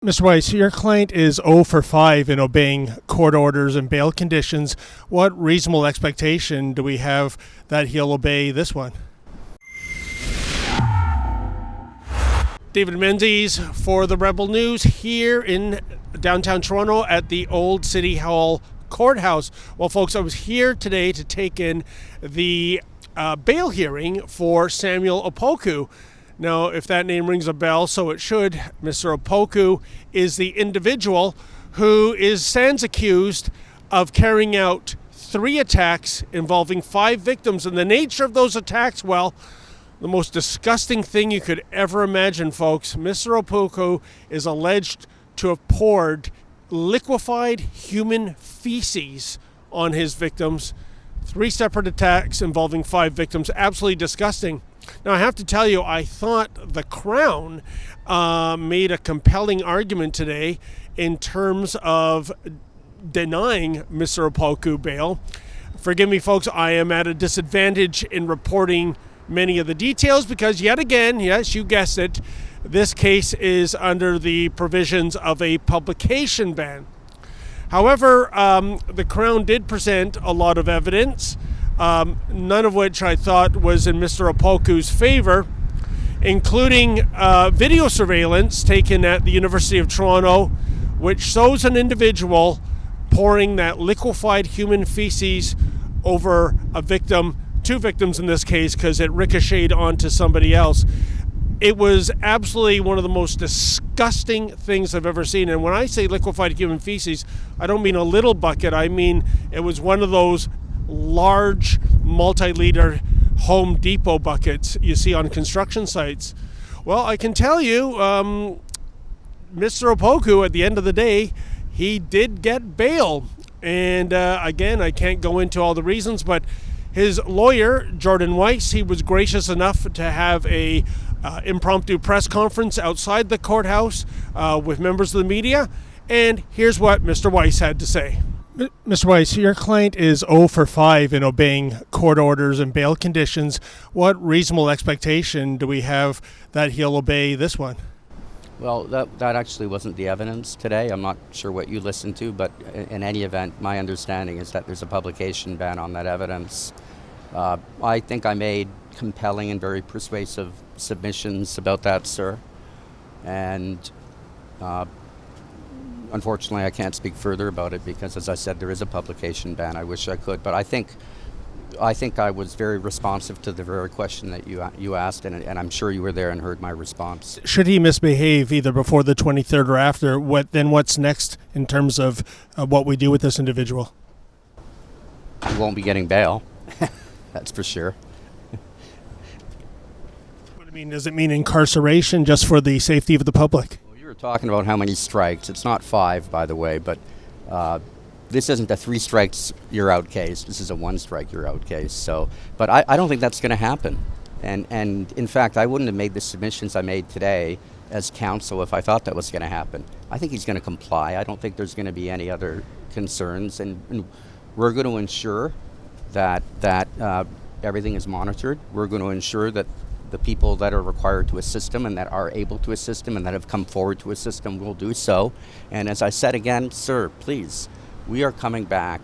Mr. Weiss, your client is 0 for 5 in obeying court orders and bail conditions. What reasonable expectation do we have that he'll obey this one? David Menzies for the Rebel News here in downtown Toronto at the Old City Hall Courthouse. Well, folks, I was here today to take in the bail hearing for Samuel Opoku. Now, if that name rings a bell, so it should, Mr. Opoku is the individual who stands accused of carrying out 3 attacks involving 5 victims. And the nature of those attacks, well, the most disgusting thing you could ever imagine, folks. Mr. Opoku is alleged to have poured liquefied human feces on his victims. 3 separate attacks involving 5 victims. Absolutely disgusting. Now, I have to tell you, I thought the Crown made a compelling argument today in terms of denying Mr. Opoku bail. Forgive me, folks, I am at a disadvantage in reporting many of the details because, yet again, yes, you guessed it, this case is under the provisions of a publication ban. However, the Crown did present a lot of evidence, none of which I thought was in Mr. Opoku's favor, including video surveillance taken at the University of Toronto, which shows an individual pouring that liquefied human feces over a victim, 2 victims in this case, because it ricocheted onto somebody else. It was absolutely one of the most disgusting things I've ever seen. And when I say liquefied human feces, I don't mean a little bucket. I mean it was one of those large multi-liter Home Depot buckets you see on construction sites. Well, I can tell you, Mr. Opoku, at the end of the day, he did get bail. And again, I can't go into all the reasons, but his lawyer, Jordan Weiss, he was gracious enough to have a impromptu press conference outside the courthouse with members of the media. And here's what Mr. Weiss had to say. Mr. Weiss, your client is 0 for 5 in obeying court orders and bail conditions. What reasonable expectation do we have that he'll obey this one? Well, that actually wasn't the evidence today. I'm not sure what you listened to, but in any event, my understanding is that there's a publication ban on that evidence. I think I made compelling and very persuasive submissions about that, sir. And unfortunately, I can't speak further about it because, as I said, there is a publication ban. I wish I could, but I think I was very responsive to the very question that you asked, and I'm sure you were there and heard my response. Should he misbehave either before the 23rd or after, what's next in terms of what we do with this individual? He won't be getting bail, that's for sure. What I mean, does it mean incarceration just for the safety of the public? Well, you were talking about how many strikes. It's not 5, by the way, but this isn't a 3 strikes you're out case. This is a 1 strike you're out case. So, but I don't think that's going to happen. And in fact, I wouldn't have made the submissions I made today as counsel if I thought that was going to happen. I think he's going to comply. I don't think there's going to be any other concerns, and we're going to ensure that everything is monitored. We're going to ensure that the people that are required to assist him and that are able to assist him and that have come forward to assist him will do so. And as I said again, sir, please. We are coming back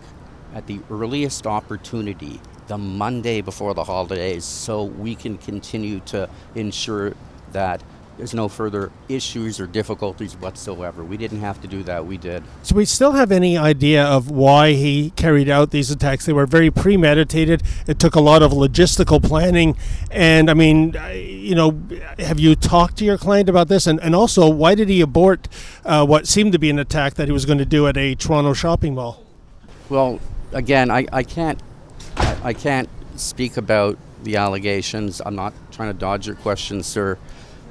at the earliest opportunity, the Monday before the holidays, so we can continue to ensure that there's no further issues or difficulties whatsoever. We didn't have to do that. We did. So we still have any idea of why he carried out these attacks? They were very premeditated. It took a lot of logistical planning. And I mean, have you talked to your client about this? And also, why did he abort what seemed to be an attack that he was going to do at a Toronto shopping mall? Well, again, I can't speak about the allegations. I'm not trying to dodge your question, sir.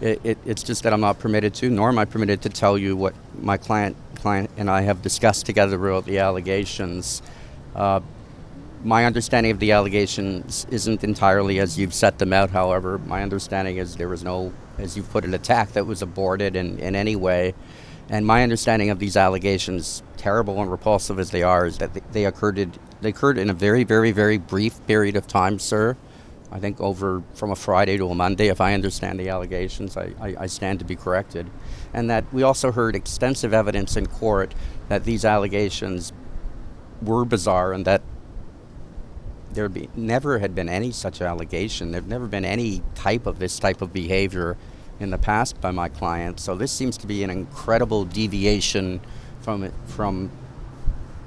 It's just that I'm not permitted to, nor am I permitted to tell you what my client and I have discussed together about the allegations. My understanding of the allegations isn't entirely as you've set them out, however. My understanding is there was no, as you've put it, attack that was aborted in any way. And my understanding of these allegations, terrible and repulsive as they are, is that they occurred in a very, very, very brief period of time, sir. I think over from a Friday to a Monday, if I understand the allegations. I stand to be corrected. And that we also heard extensive evidence in court that these allegations were bizarre and that never had been any such allegation. There'd never been any this type of behavior in the past by my client. So this seems to be an incredible deviation from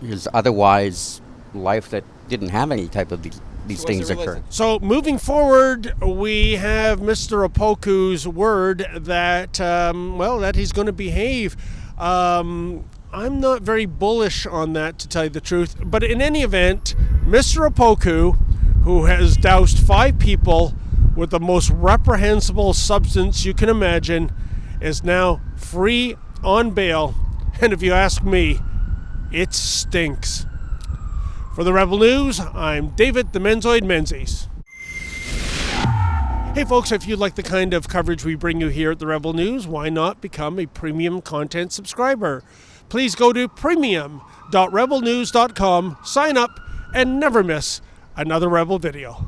his otherwise life that didn't have any type of these things occur. So moving forward, we have Mr. Opoku's word that, that he's going to behave. I'm not very bullish on that, to tell you the truth. But in any event, Mr. Opoku, who has doused 5 people with the most reprehensible substance you can imagine, is now free on bail. And if you ask me, it stinks. For the Rebel News, I'm David the Menzoid Menzies. Hey folks, if you like the kind of coverage we bring you here at the Rebel News, why not become a premium content subscriber? Please go to premium.rebelnews.com, sign up, and never miss another Rebel video.